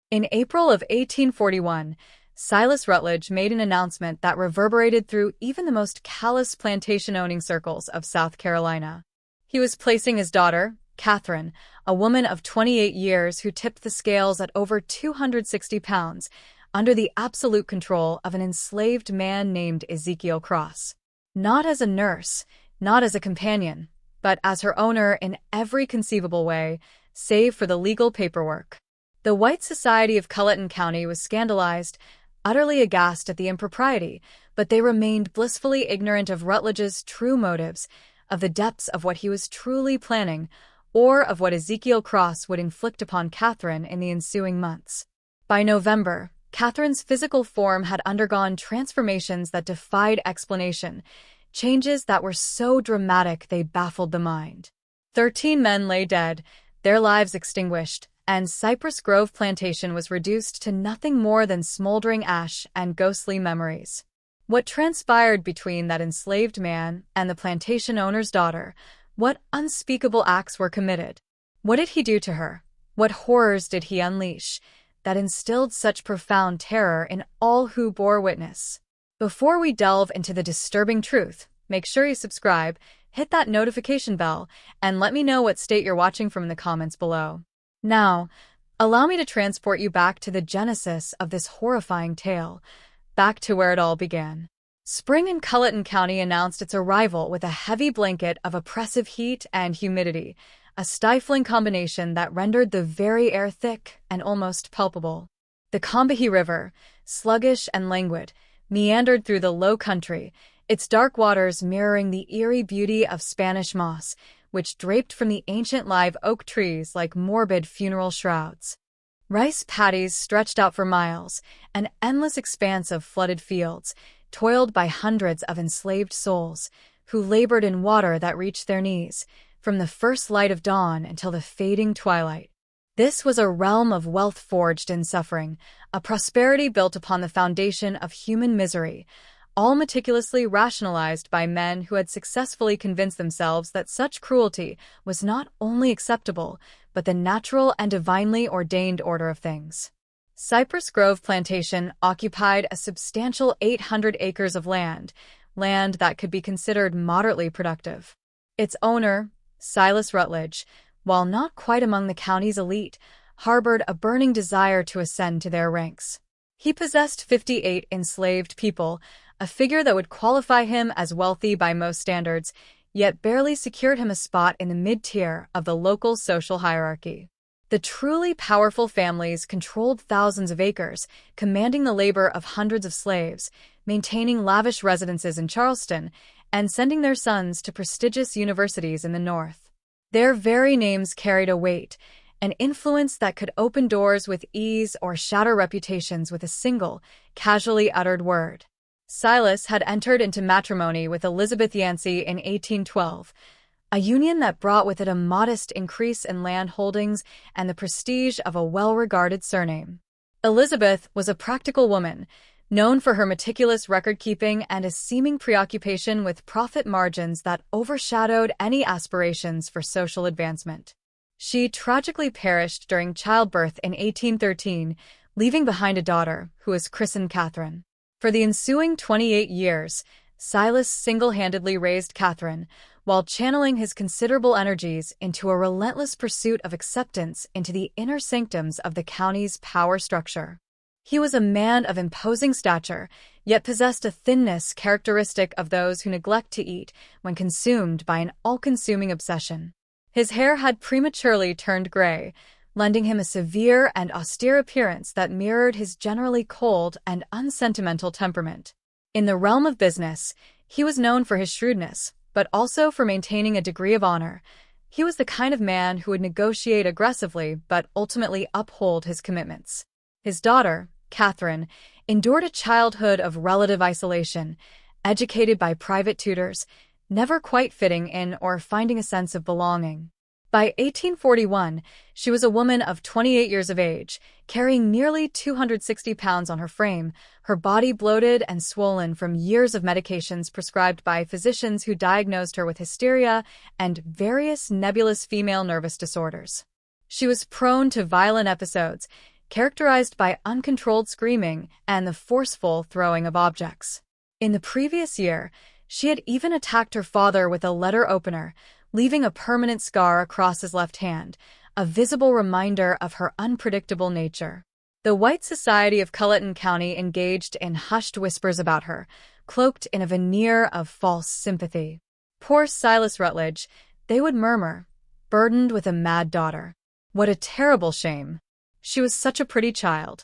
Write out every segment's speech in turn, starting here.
In April of 1841, Silas Rutledge made an announcement that reverberated through even the most callous plantation-owning circles of South Carolina. He was placing his daughter, Catherine, a woman of 28 years who tipped the scales at over 260 pounds, under the absolute control of an enslaved man named Ezekiel Cross. Not as a nurse, not as a companion, but as her owner in every conceivable way, save for the legal paperwork. The white society of Culleton County was scandalized, utterly aghast at the impropriety, but they remained blissfully ignorant of Rutledge's true motives, of the depths of what he was truly planning, or of what Ezekiel Cross would inflict upon Catherine in the ensuing months. By November, Catherine's physical form had undergone transformations that defied explanation, changes that were so dramatic they baffled the mind. 13 men lay dead, their lives extinguished, and Cypress Grove Plantation was reduced to nothing more than smoldering ash and ghostly memories. What transpired between that enslaved man and the plantation owner's daughter? What unspeakable acts were committed? What did he do to her? What horrors did he unleash that instilled such profound terror in all who bore witness? Before we delve into the disturbing truth, make sure you subscribe, hit that notification bell, and let me know what state you're watching from in the comments below. Now, allow me to transport you back to the genesis of this horrifying tale, back to where it all began. Spring in Culleton County announced its arrival with a heavy blanket of oppressive heat and humidity, a stifling combination that rendered the very air thick and almost palpable. The Combahee River, sluggish and languid, meandered through the low country, its dark waters mirroring the eerie beauty of Spanish moss, which draped from the ancient live oak trees like morbid funeral shrouds. Rice paddies stretched out for miles, an endless expanse of flooded fields, toiled by hundreds of enslaved souls, who labored in water that reached their knees, from the first light of dawn until the fading twilight. This was a realm of wealth forged in suffering, a prosperity built upon the foundation of human misery, all meticulously rationalized by men who had successfully convinced themselves that such cruelty was not only acceptable, but the natural and divinely ordained order of things. Cypress Grove Plantation occupied a substantial 800 acres of land that could be considered moderately productive. Its owner, Silas Rutledge, while not quite among the county's elite, harbored a burning desire to ascend to their ranks. He possessed 58 enslaved people, a figure that would qualify him as wealthy by most standards, yet barely secured him a spot in the mid-tier of the local social hierarchy. The truly powerful families controlled thousands of acres, commanding the labor of hundreds of slaves, maintaining lavish residences in Charleston, and sending their sons to prestigious universities in the North. Their very names carried a weight, an influence that could open doors with ease or shatter reputations with a single, casually uttered word. Silas had entered into matrimony with Elizabeth Yancey in 1812, a union that brought with it a modest increase in land holdings and the prestige of a well-regarded surname. Elizabeth was a practical woman, known for her meticulous record-keeping and a seeming preoccupation with profit margins that overshadowed any aspirations for social advancement. She tragically perished during childbirth in 1813, leaving behind a daughter who was christened Catherine. For the ensuing 28 years, Silas single-handedly raised Catherine, while channeling his considerable energies into a relentless pursuit of acceptance into the inner sanctums of the county's power structure. He was a man of imposing stature, yet possessed a thinness characteristic of those who neglect to eat when consumed by an all-consuming obsession. His hair had prematurely turned gray, lending him a severe and austere appearance that mirrored his generally cold and unsentimental temperament. In the realm of business, he was known for his shrewdness, but also for maintaining a degree of honor. He was the kind of man who would negotiate aggressively but ultimately uphold his commitments. His daughter, Catherine, endured a childhood of relative isolation, educated by private tutors, never quite fitting in or finding a sense of belonging. By 1841, she was a woman of 28 years of age, carrying nearly 260 pounds on her frame, her body bloated and swollen from years of medications prescribed by physicians who diagnosed her with hysteria and various nebulous female nervous disorders. She was prone to violent episodes, characterized by uncontrolled screaming and the forceful throwing of objects. In the previous year, she had even attacked her father with a letter opener, leaving a permanent scar across his left hand, a visible reminder of her unpredictable nature. The white society of Culleton County engaged in hushed whispers about her, cloaked in a veneer of false sympathy. Poor Silas Rutledge, they would murmur, burdened with a mad daughter. What a terrible shame. She was such a pretty child.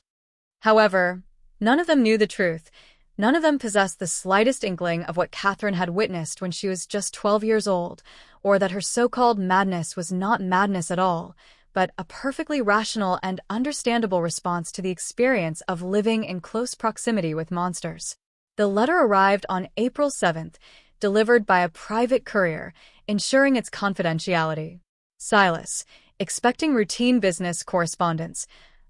However, none of them knew the truth. None of them possessed the slightest inkling of what Catherine had witnessed when she was just 12 years old, or that her so-called madness was not madness at all, but a perfectly rational and understandable response to the experience of living in close proximity with monsters. The letter arrived on April 7th, delivered by a private courier, ensuring its confidentiality. Silas, expecting routine business correspondence,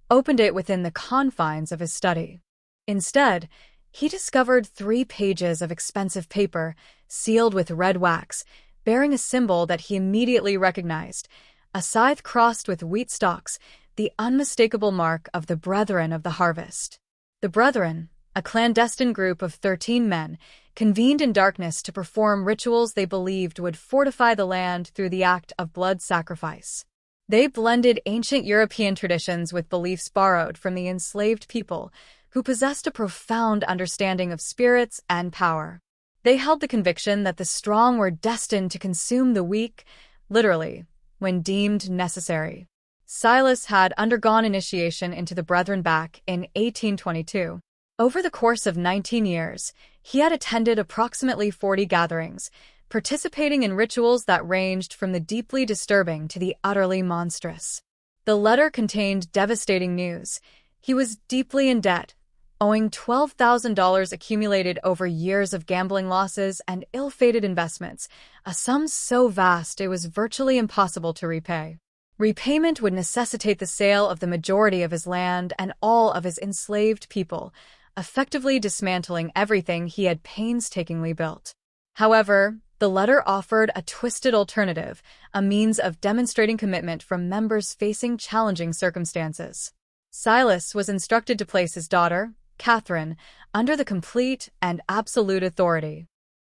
opened it within the confines of his study. Instead, he discovered 3 pages of expensive paper, sealed with red wax, bearing a symbol that he immediately recognized, a scythe crossed with wheat stalks, the unmistakable mark of the Brethren of the Harvest. The Brethren, a clandestine group of 13 men, convened in darkness to perform rituals they believed would fortify the land through the act of blood sacrifice. They blended ancient European traditions with beliefs borrowed from the enslaved people, who possessed a profound understanding of spirits and power. They held the conviction that the strong were destined to consume the weak, literally, when deemed necessary. Silas had undergone initiation into the Brethren back in 1822. Over the course of 19 years, he had attended approximately 40 gatherings, participating in rituals that ranged from the deeply disturbing to the utterly monstrous. The letter contained devastating news. He was deeply in debt, owing $12,000 accumulated over years of gambling losses and ill-fated investments, a sum so vast it was virtually impossible to repay. Repayment would necessitate the sale of the majority of his land and all of his enslaved people, effectively dismantling everything he had painstakingly built. However, the letter offered a twisted alternative, a means of demonstrating commitment from members facing challenging circumstances. Silas was instructed to place his daughter, Catherine, under the complete and absolute authority